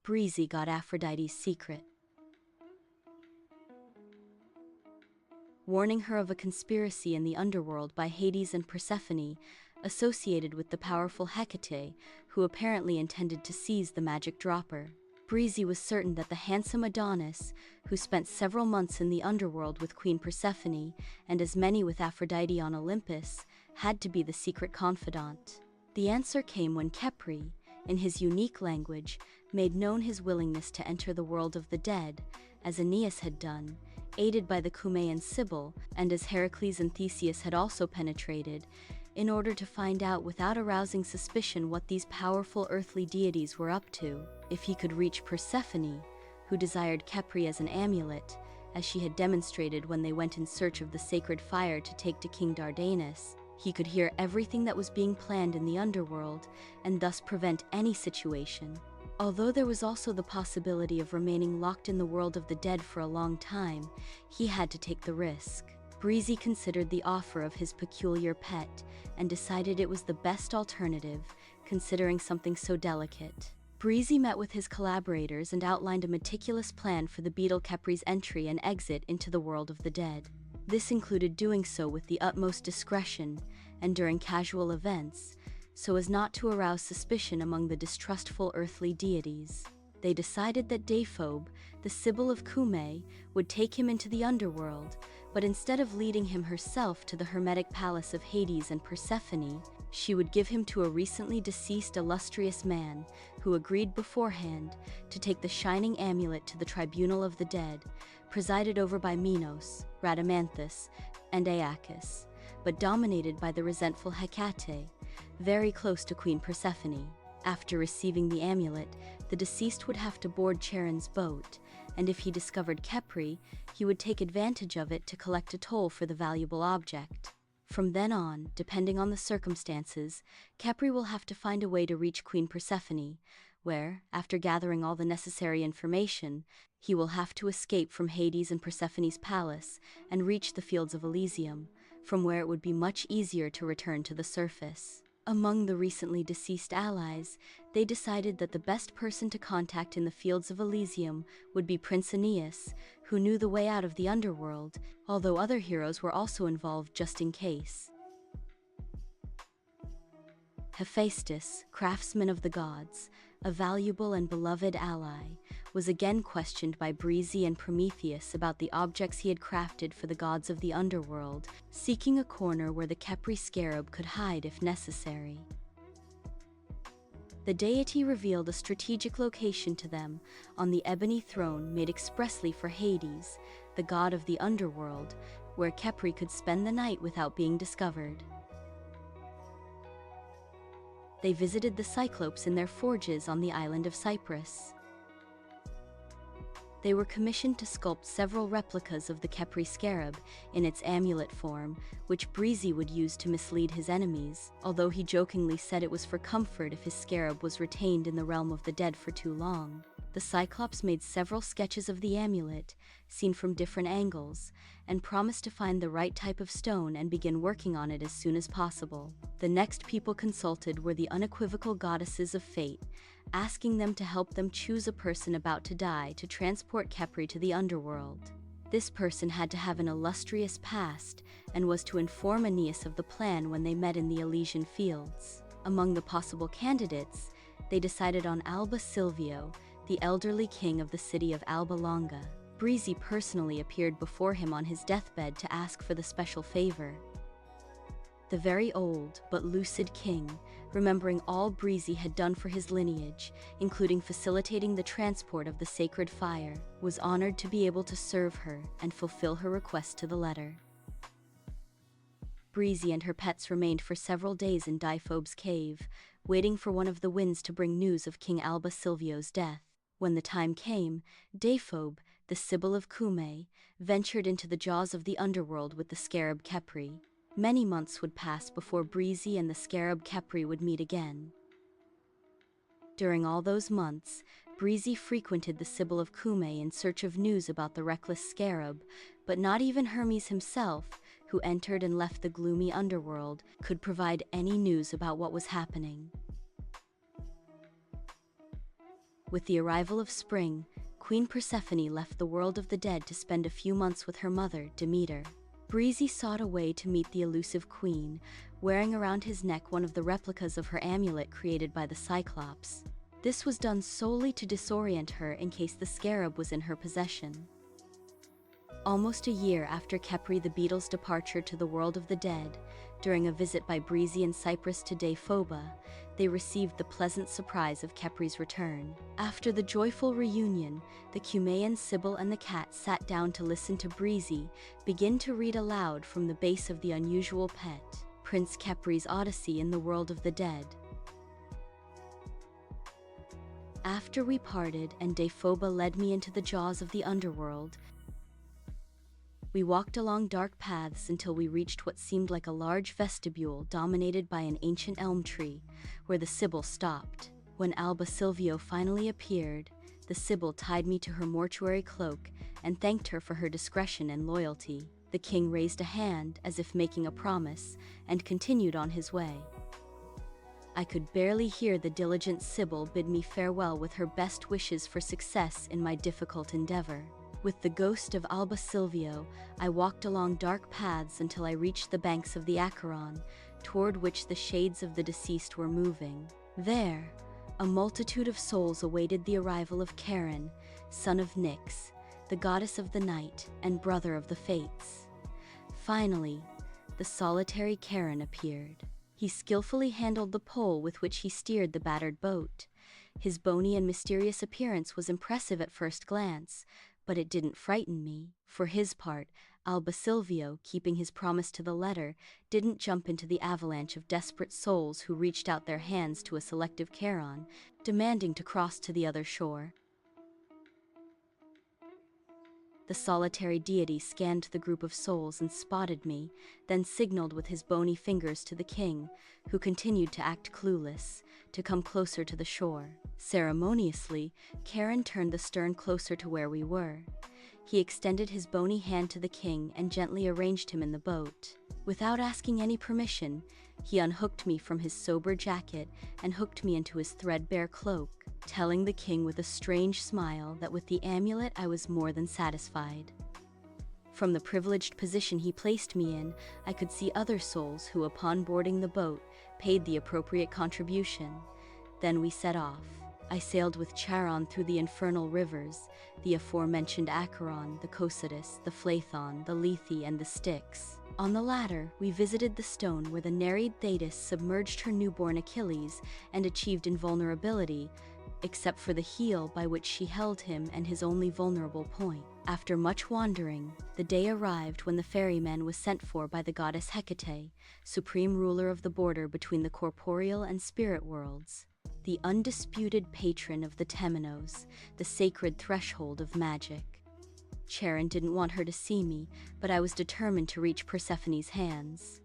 Breezy got Aphrodite's secret, warning her of a conspiracy in the underworld by Hades and Persephone, associated with the powerful Hecate, who apparently intended to seize the magic dropper. Breezy was certain that the handsome Adonis, who spent several months in the underworld with Queen Persephone, and as many with Aphrodite on Olympus, had to be the secret confidant. The answer came when Khepry, in his unique language, made known his willingness to enter the world of the dead, as Aeneas had done, aided by the Cumaean Sibyl, and as Heracles and Theseus had also penetrated, in order to find out without arousing suspicion what these powerful earthly deities were up to. If he could reach Persephone, who desired Khepry as an amulet, as she had demonstrated when they went in search of the sacred fire to take to King Dardanus, he could hear everything that was being planned in the underworld, and thus prevent any situation. Although there was also the possibility of remaining locked in the world of the dead for a long time, he had to take the risk. Breezy considered the offer of his peculiar pet, and decided it was the best alternative, considering something so delicate. Breezy met with his collaborators and outlined a meticulous plan for the beetle Khepry's entry and exit into the world of the dead. This included doing so with the utmost discretion, and during casual events, so as not to arouse suspicion among the distrustful earthly deities. They decided that Deiphobé, the Sibyl of Cumae, would take him into the underworld, but instead of leading him herself to the hermetic palace of Hades and Persephone, she would give him to a recently deceased illustrious man, who agreed beforehand to take the shining amulet to the tribunal of the dead, presided over by Minos, Rhadamanthus, and Aeacus, but dominated by the resentful Hecate, very close to Queen Persephone. After receiving the amulet, the deceased would have to board Charon's boat, and if he discovered Khepry, he would take advantage of it to collect a toll for the valuable object. From then on, depending on the circumstances, Khepry will have to find a way to reach Queen Persephone, where, after gathering all the necessary information, he will have to escape from Hades and Persephone's palace and reach the fields of Elysium, from where it would be much easier to return to the surface. Among the recently deceased allies, they decided that the best person to contact in the fields of Elysium would be Prince Aeneas, who knew the way out of the underworld, although other heroes were also involved just in case. Hephaestus, craftsman of the gods, a valuable and beloved ally, was again questioned by Breezy and Prometheus about the objects he had crafted for the gods of the underworld, seeking a corner where the Khepry scarab could hide if necessary. The deity revealed a strategic location to them on the ebony throne made expressly for Hades, the god of the underworld, where Khepry could spend the night without being discovered. They visited the Cyclopes in their forges on the island of Cyprus. They were commissioned to sculpt several replicas of the Khepry scarab in its amulet form, which Breezy would use to mislead his enemies, although he jokingly said it was for comfort if his scarab was retained in the realm of the dead for too long. The Cyclops made several sketches of the amulet, seen from different angles, and promised to find the right type of stone and begin working on it as soon as possible. The next people consulted were the unequivocal goddesses of fate, asking them to help them choose a person about to die to transport Khepry to the underworld. This person had to have an illustrious past and was to inform Aeneas of the plan when they met in the Elysian Fields. Among the possible candidates, they decided on Alba Silvio, the elderly king of the city of Alba Longa. Breezy personally appeared before him on his deathbed to ask for the special favor. The very old but lucid king, remembering all Breezy had done for his lineage, including facilitating the transport of the sacred fire, was honored to be able to serve her and fulfill her request to the letter. Breezy and her pets remained for several days in Deiphobé's cave, waiting for one of the winds to bring news of King Alba Silvio's death. When the time came, Deiphobé, the Sibyl of Cumae, ventured into the jaws of the underworld with the scarab Khepry. Many months would pass before Breezy and the scarab Khepry would meet again. During all those months, Breezy frequented the Sibyl of Cumae in search of news about the reckless scarab, but not even Hermes himself, who entered and left the gloomy underworld, could provide any news about what was happening. With the arrival of spring, Queen Persephone left the world of the dead to spend a few months with her mother, Demeter. Breezy sought a way to meet the elusive queen, wearing around his neck one of the replicas of her amulet created by the Cyclops. This was done solely to disorient her in case the scarab was in her possession. Almost a year after Khepry the Beetle's departure to the world of the dead, during a visit by Breezy and Cyprus to Deiphobia, they received the pleasant surprise of Khepry's return. After the joyful reunion, the Cumaean Sibyl and the cat sat down to listen to Breezy begin to read aloud from the base of the unusual pet, Prince Khepry's Odyssey in the World of the Dead. After we parted and Deiphobia led me into the jaws of the underworld, we walked along dark paths until we reached what seemed like a large vestibule dominated by an ancient elm tree, where the Sibyl stopped. When Alba Silvio finally appeared, the Sibyl tied me to her mortuary cloak and thanked her for her discretion and loyalty. The king raised a hand as if making a promise and continued on his way. I could barely hear the diligent Sibyl bid me farewell with her best wishes for success in my difficult endeavor. With the ghost of Alba Silvio, I walked along dark paths until I reached the banks of the Acheron, toward which the shades of the deceased were moving. There, a multitude of souls awaited the arrival of Charon, son of Nyx, the goddess of the night and brother of the Fates. Finally, the solitary Charon appeared. He skillfully handled the pole with which he steered the battered boat. His bony and mysterious appearance was impressive at first glance, but it didn't frighten me. For his part, Alba Silvio, keeping his promise to the letter, didn't jump into the avalanche of desperate souls who reached out their hands to a selective Charon, demanding to cross to the other shore. The solitary deity scanned the group of souls and spotted me, then signaled with his bony fingers to the king, who continued to act clueless, to come closer to the shore. Ceremoniously, Charon turned the stern closer to where we were. He extended his bony hand to the king and gently arranged him in the boat. Without asking any permission, he unhooked me from his sober jacket and hooked me into his threadbare cloak, telling the king with a strange smile that with the amulet I was more than satisfied. From the privileged position he placed me in, I could see other souls who, upon boarding the boat, paid the appropriate contribution. Then we set off. I sailed with Charon through the infernal rivers, the aforementioned Acheron, the Cocytus, the Phleithon, the Lethe, and the Styx. On the latter, we visited the stone where the Nereid Thetis submerged her newborn Achilles and achieved invulnerability, except for the heel by which she held him and his only vulnerable point. After much wandering, the day arrived when the ferryman was sent for by the goddess Hecate, supreme ruler of the border between the corporeal and spirit worlds, the undisputed patron of the Temenos, the sacred threshold of magic. Charon didn't want her to see me, but I was determined to reach Persephone's hands.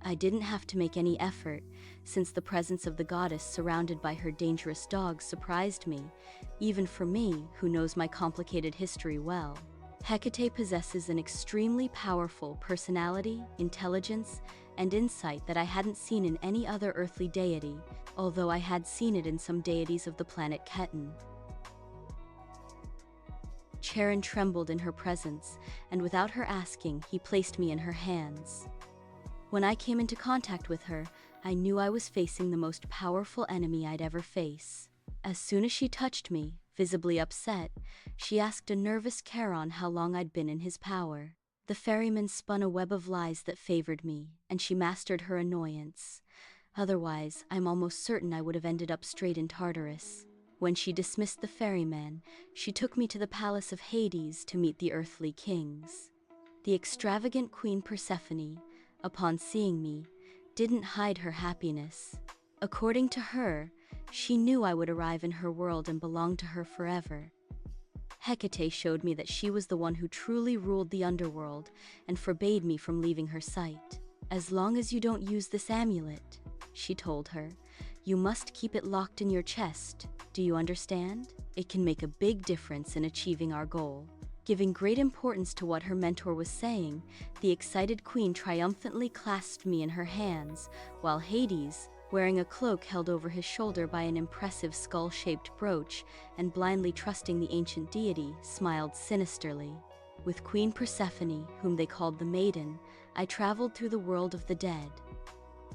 I didn't have to make any effort, since the presence of the goddess surrounded by her dangerous dogs surprised me, even for me, who knows my complicated history well. Hecate possesses an extremely powerful personality, intelligence, and insight that I hadn't seen in any other earthly deity, although I had seen it in some deities of the planet Keton. Charon trembled in her presence, and without her asking, he placed me in her hands. When I came into contact with her, I knew I was facing the most powerful enemy I'd ever face. As soon as she touched me, visibly upset, she asked a nervous Charon how long I'd been in his power. The ferryman spun a web of lies that favored me, and she mastered her annoyance. Otherwise, I'm almost certain I would have ended up straight in Tartarus. When she dismissed the ferryman, she took me to the palace of Hades to meet the earthly kings. The extravagant Queen Persephone, upon seeing me, didn't hide her happiness. According to her, she knew I would arrive in her world and belong to her forever. Hecate showed me that she was the one who truly ruled the underworld and forbade me from leaving her sight. As long as you don't use this amulet, she told her, you must keep it locked in your chest. Do you understand? It can make a big difference in achieving our goal. Giving great importance to what her mentor was saying, the excited queen triumphantly clasped me in her hands, while Hades, wearing a cloak held over his shoulder by an impressive skull-shaped brooch and blindly trusting the ancient deity, smiled sinisterly. With Queen Persephone, whom they called the Maiden, I traveled through the world of the dead.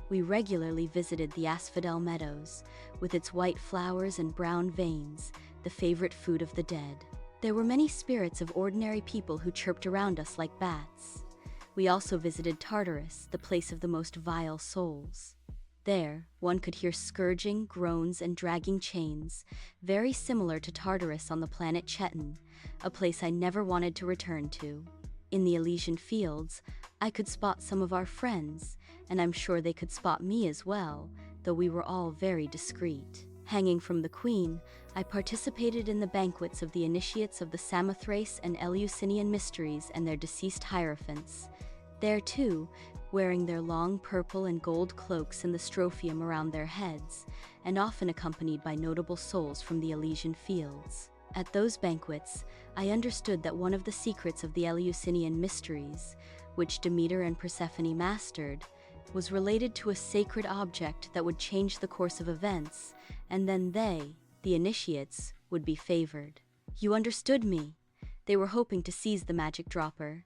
We regularly visited the asphodel meadows, with its white flowers and brown veins, the favorite food of the dead. There were many spirits of ordinary people who chirped around us like bats. We also visited Tartarus, the place of the most vile souls. There, one could hear scourging, groans, and dragging chains, very similar to Tartarus on the planet Chetan, a place I never wanted to return to. In the Elysian Fields, I could spot some of our friends, and I'm sure they could spot me as well, though we were all very discreet. Hanging from the queen, I participated in the banquets of the initiates of the Samothrace and Eleusinian mysteries and their deceased hierophants. There too, wearing their long purple and gold cloaks and the strophium around their heads, and often accompanied by notable souls from the Elysian Fields. At those banquets, I understood that one of the secrets of the Eleusinian mysteries, which Demeter and Persephone mastered, was related to a sacred object that would change the course of events, and then they, the initiates, would be favored. You understood me. They were hoping to seize the magic dropper.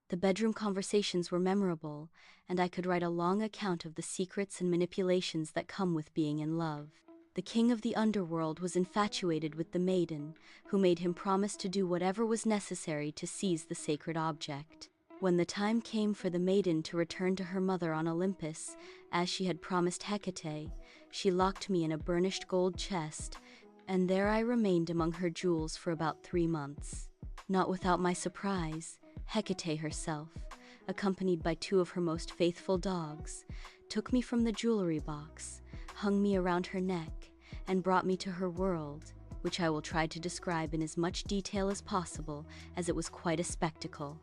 The bedroom conversations were memorable, and I could write a long account of the secrets and manipulations that come with being in love. The king of the underworld was infatuated with the maiden, who made him promise to do whatever was necessary to seize the sacred object. When the time came for the maiden to return to her mother on Olympus, as she had promised Hecate, she locked me in a burnished gold chest, and there I remained among her jewels for about 3 months. Not without my surprise, Hecate herself, accompanied by 2 of her most faithful dogs, took me from the jewelry box, hung me around her neck, and brought me to her world, which I will try to describe in as much detail as possible, as it was quite a spectacle.